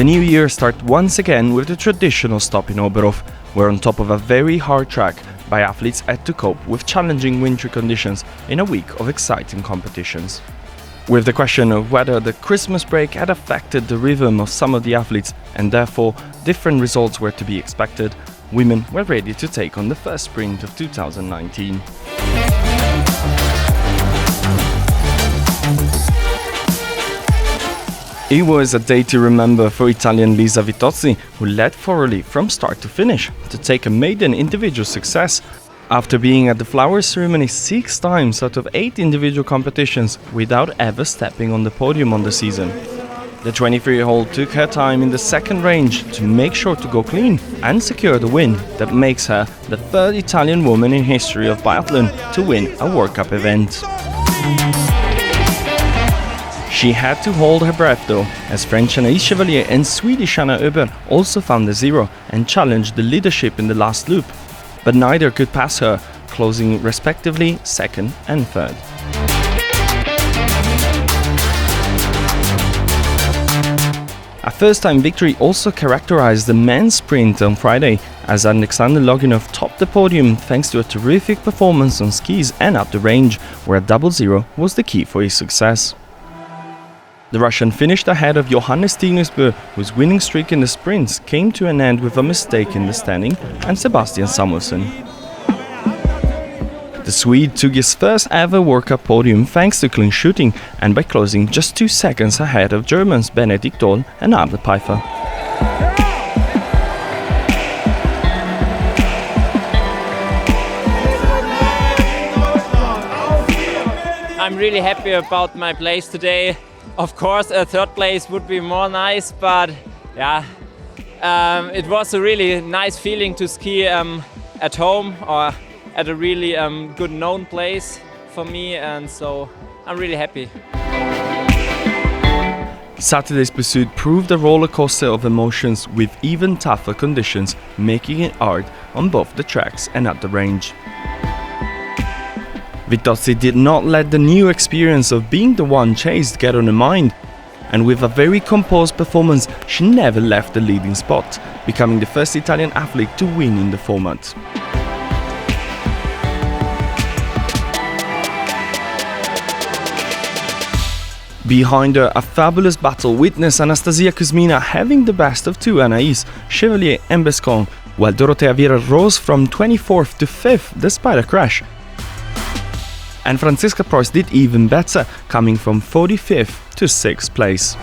The new year starts once again with the traditional stop in Oberhof, where on top of a very hard track, biathletes had to cope with challenging wintry conditions in a week of exciting competitions. With the question of whether the Christmas break had affected the rhythm of some of the athletes and therefore different results were to be expected, women were ready to take on the first sprint of 2019. It was a day to remember for Italian Lisa Vitozzi, who led thoroughly from start to finish to take a maiden individual success after being at the flowers ceremony 6 times out of 8 individual competitions without ever stepping on the podium on the season. The 23-year-old took her time in the second range to make sure to go clean and secure the win that makes her the third Italian woman in history of biathlon to win a World Cup event. She had to hold her breath though, as French Anaïs Chevalier and Swedish Anna Öberg also found the zero and challenged the leadership in the last loop, but neither could pass her, closing respectively second and third. A first-time victory also characterized the men's sprint on Friday, as Alexander Loginov topped the podium thanks to a terrific performance on skis and at the range, where a double zero was the key for his success. The Russian finished ahead of Johannes Stignesbø, whose winning streak in the sprints came to an end with a mistake in the standing, and Sebastian Samuelsson. The Swede took his first ever World Cup podium thanks to clean shooting and by closing just 2 seconds ahead of Germans Benedikt Doll and Arne Pfeiffer. I'm really happy about my place today. Of course, a third place would be more nice, but yeah, it was a really nice feeling to ski at home or at a really good known place for me, and so I'm really happy. Saturday's pursuit proved a roller coaster of emotions with even tougher conditions, making it hard on both the tracks and at the range. Vitozzi did not let the new experience of being the one chased get on her mind, and with a very composed performance, she never left the leading spot, becoming the first Italian athlete to win in the format. Behind her, a fabulous battle witnessed Anastasia Kuzmina having the best of 2 Anaïs, Chevalier and Bescon, while Dorothea Viera rose from 24th to 5th despite a crash. And Franziska Preuss did even better, coming from 45th to 6th place.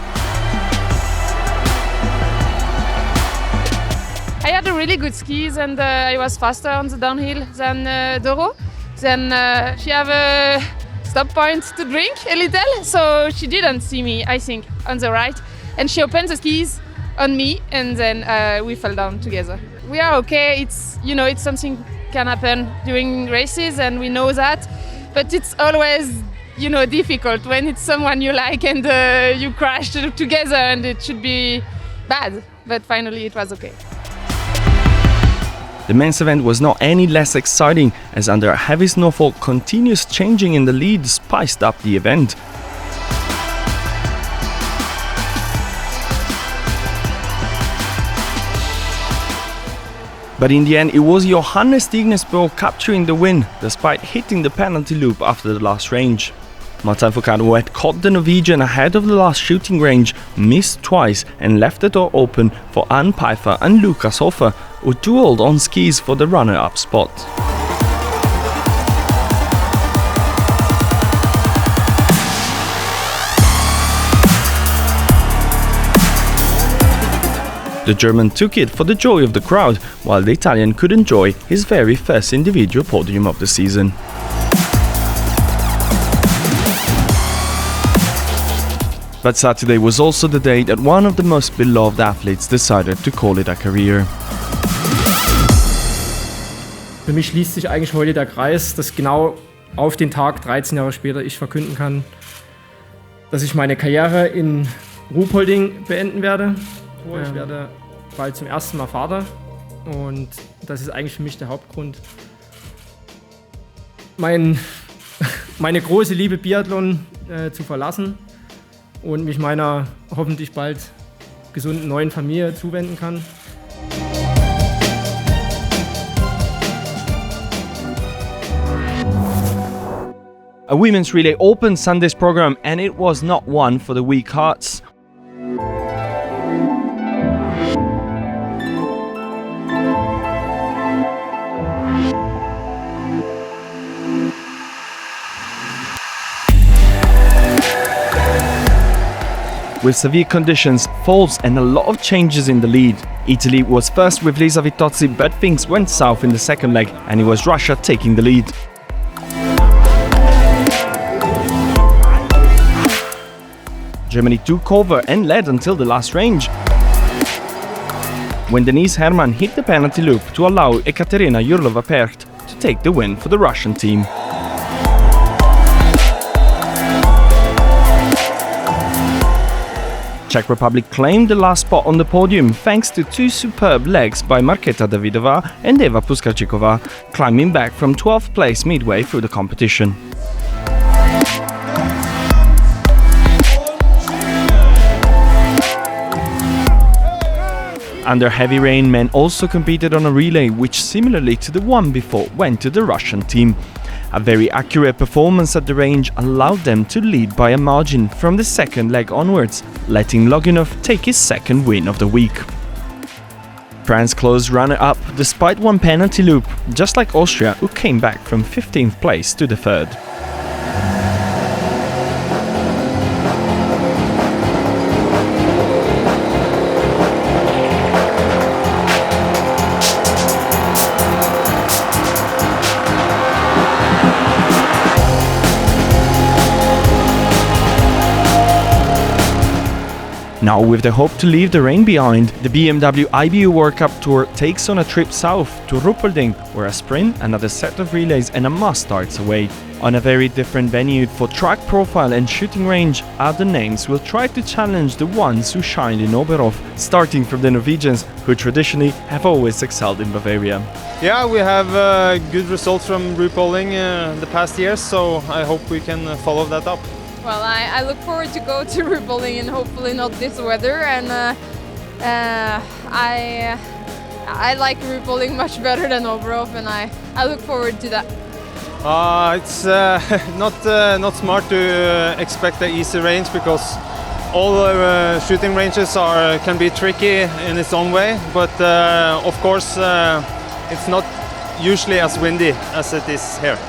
I had a really good skis and I was faster on the downhill than Doro. Then she have a stop point to drink a little, so she didn't see me, I think, on the right. And she opened the skis on me and then we fell down together. We are okay, it's something can happen during races and we know that. But it's always, difficult when it's someone you like and you crash together and it should be bad. But finally it was okay. The men's event was not any less exciting, as under a heavy snowfall, continuous changing in the lead spiced up the event. But in the end, it was Johannes Stignesbø capturing the win, despite hitting the penalty loop after the last range. Martin Foucault, who had caught the Norwegian ahead of the last shooting range, missed twice and left the door open for Arne Pfeiffer and Lukas Hofer, who duelled on skis for the runner-up spot. The German took it for the joy of the crowd, while the Italian could enjoy his very first individual podium of the season. But Saturday was also the day that one of the most beloved athletes decided to call it a career. Für mich schließt sich eigentlich heute der Kreis, dass genau auf den Tag 13 Jahre später ich verkünden kann, dass ich meine Karriere in Ruhpolding beenden werde. Ich werde bald zum ersten Mal Vater und das ist eigentlich für mich der Hauptgrund, meine große Liebe Biathlon zu verlassen und mich meiner hoffentlich bald gesunden neuen Familie zuwenden kann. A women's relay opened Sunday's program, and it was not one for the weak hearts. With severe conditions, falls and a lot of changes in the lead. Italy was first with Lisa Vitozzi, but things went south in the second leg, and it was Russia taking the lead. Germany took over and led until the last range, when Denise Herrmann hit the penalty loop to allow Ekaterina Yurlova-Percht to take the win for the Russian team. Czech Republic claimed the last spot on the podium thanks to two superb legs by Markéta Davidová and Eva Puskarčíková, climbing back from 12th place midway through the competition. Under heavy rain, men also competed on a relay, which similarly to the one before went to the Russian team. A very accurate performance at the range allowed them to lead by a margin from the second leg onwards, letting Loginov take his second win of the week. France closed runner-up despite one penalty loop, just like Austria, who came back from 15th place to the third. Now, with the hope to leave the rain behind, the BMW IBU World Cup Tour takes on a trip south to Ruhpolding, where a sprint, another set of relays and a mass starts away. On a very different venue for track profile and shooting range, other names will try to challenge the ones who shined in Oberhof, starting from the Norwegians, who traditionally have always excelled in Bavaria. Yeah, we have good results from Ruhpolding the past years, so I hope we can follow that up. Well, I look forward to go to Ruhpolding and hopefully not this weather. And I like Ruhpolding much better than Oberhof, and I look forward to that. It's not smart to expect an easy range, because all shooting ranges can be tricky in its own way. But of course, it's not usually as windy as it is here.